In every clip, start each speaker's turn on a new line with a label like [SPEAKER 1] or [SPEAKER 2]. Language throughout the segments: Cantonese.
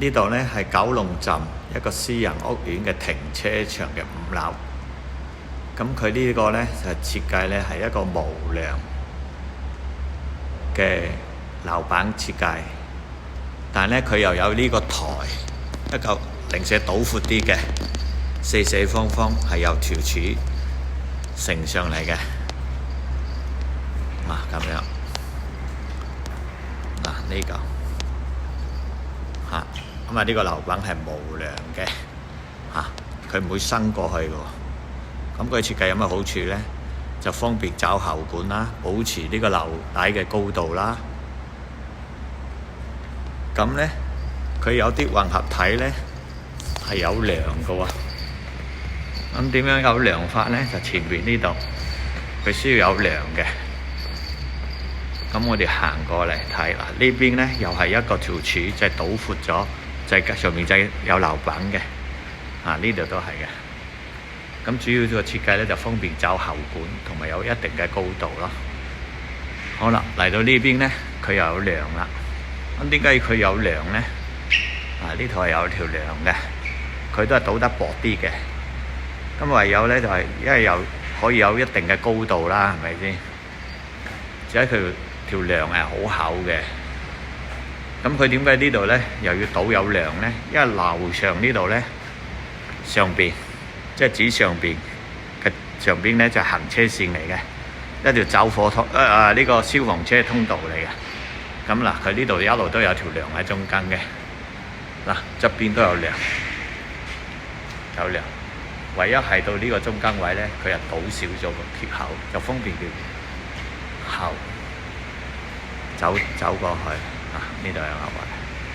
[SPEAKER 1] 呢度呢係九龍站一個私人屋苑嘅停車場嘅5樓。咁佢呢個呢就設計呢係一個無梁嘅樓板設計，但係呢佢又有呢個台，一嚿零舍倒闊啲嘅，四四方方係由條柱承上嚟嘅。咁樣呢個咁呢個樓板係無梁嘅佢唔會伸過去嘅。咁佢設計有咩好處呢？就方便找喉管啦，保持呢個樓底嘅高度啦。咁呢，佢有啲混合體呢係有梁嘅喎。咁點樣有梁法呢？就前面呢度佢需要有梁嘅。咁我哋行過嚟睇呢邊呢又係一個條柱，就係倒闊咗，就係上面就係有樓板嘅。呢度都係嘅。咁主要個設計呢就方便找喉管，同埋有一定嘅高度咯。好啦，嚟到呢邊呢，佢又有梁啦。咁點解佢有梁呢？呢度係有條梁嘅，佢都係倒得薄啲嘅。咁唯有呢就係因為可以有一定嘅高度啦，係咪先？而且佢條梁係好厚嘅。咁佢點解呢度呢又要倒有梁呢？因為樓上呢度呢，上邊即係指上邊嘅上邊呢就係行車線嚟嘅，一條走火通呢個消防車通道嚟嘅。咁佢呢度一路都有條梁喺中間嘅。側邊都有梁，唯一係到呢個中間位呢，佢又倒少咗個缺口，就方便佢後走過去。呢度有個位。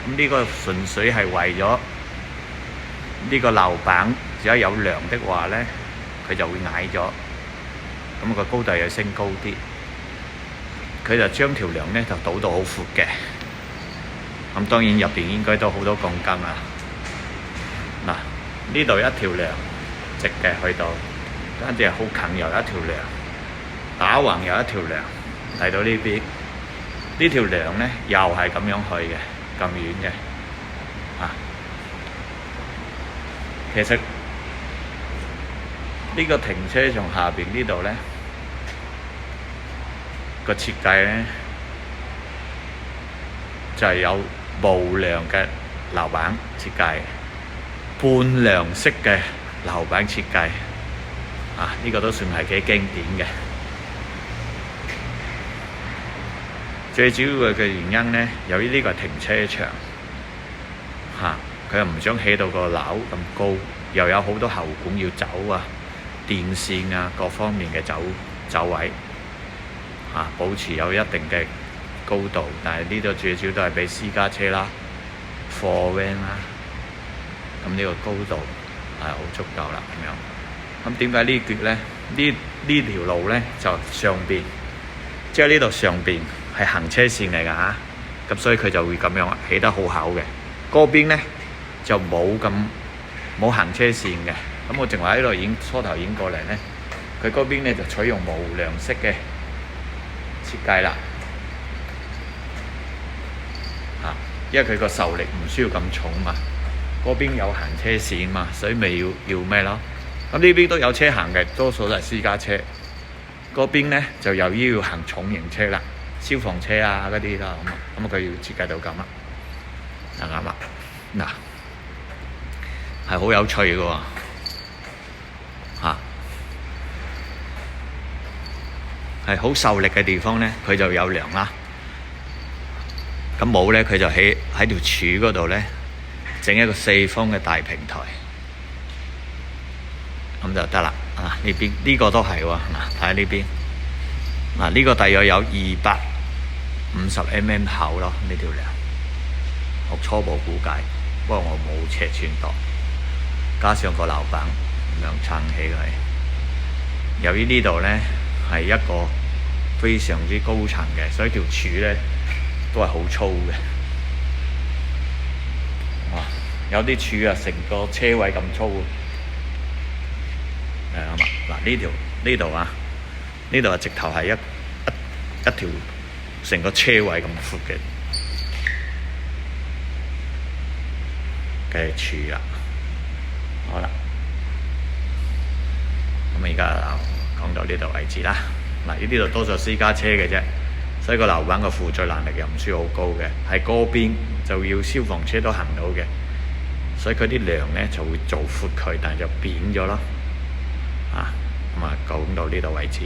[SPEAKER 1] 咁呢個純粹係為咗呢個樓板，只要有梁的話呢，佢就會矮咗，咁個高度又升高啲。佢就將條梁呢就倒到好闊嘅。咁當然入邊應該都好多鋼筋啊。呢度一條梁直嘅去到，跟住好近又一條梁，打橫又一條梁，嚟到呢邊。呢條梁呢又係咁樣去嘅，咁遠嘅。其實呢個停車場下邊呢度呢個設計呢就係有無梁嘅樓板設計，半梁式嘅樓板設計。呢個都算係幾經典嘅。最主要嘅原因呢，由於呢個係停車場，佢又唔想起到個樓咁高，又有好多喉管要走電線各方面嘅走位，保持有一定嘅高度。但係呢度最主要都係俾私家車啦、貨 van 啦，咁呢個高度係好足夠啦。咁點解呢橛呢？呢條路呢，就上邊，即係呢度上邊係行車線嚟㗎咁所以佢就會咁樣起得好厚嘅。嗰邊呢就冇行車線嘅。咁我淨話喺度初頭影過嚟呢，佢嗰邊呢就採用無梁式嘅設計啦。因為佢個受力唔需要咁重嘛，嗰邊有行車線嘛，所以咪要咩咯？咁呢邊都有車行嘅，多數都係私家車。嗰邊呢就又要行重型車啦，消防車嗰啲啦。咁佢要設計到咁啦，就啱啦。係好有趣嘅喎。係好受力嘅地方呢，佢就有梁啦。咁冇呢，佢就喺條柱嗰度呢，整一個4方嘅大平台，咁就得啦。呢邊呢個都係喎。睇下呢邊。呢個大約有250mm 厚咯，呢條梁。我初步估計，不過我冇尺寸度，加上個樓板咁樣撐起佢。由於呢度呢係一個非常之高層嘅，所以條柱呢都係好粗嘅。有啲柱成個車位咁粗。呢度直頭係一條成個車位咁闊嘅。嘅柱啦。好啦，咁而家講到呢度為止啦。嗱，呢度多數私家車嘅啫，所以個樓板個負載能力又唔算好高嘅。喺嗰邊就要消防車都行到嘅，所以佢啲梁呢就會做闊佢，但係就扁咗咯。咁講到呢度為止。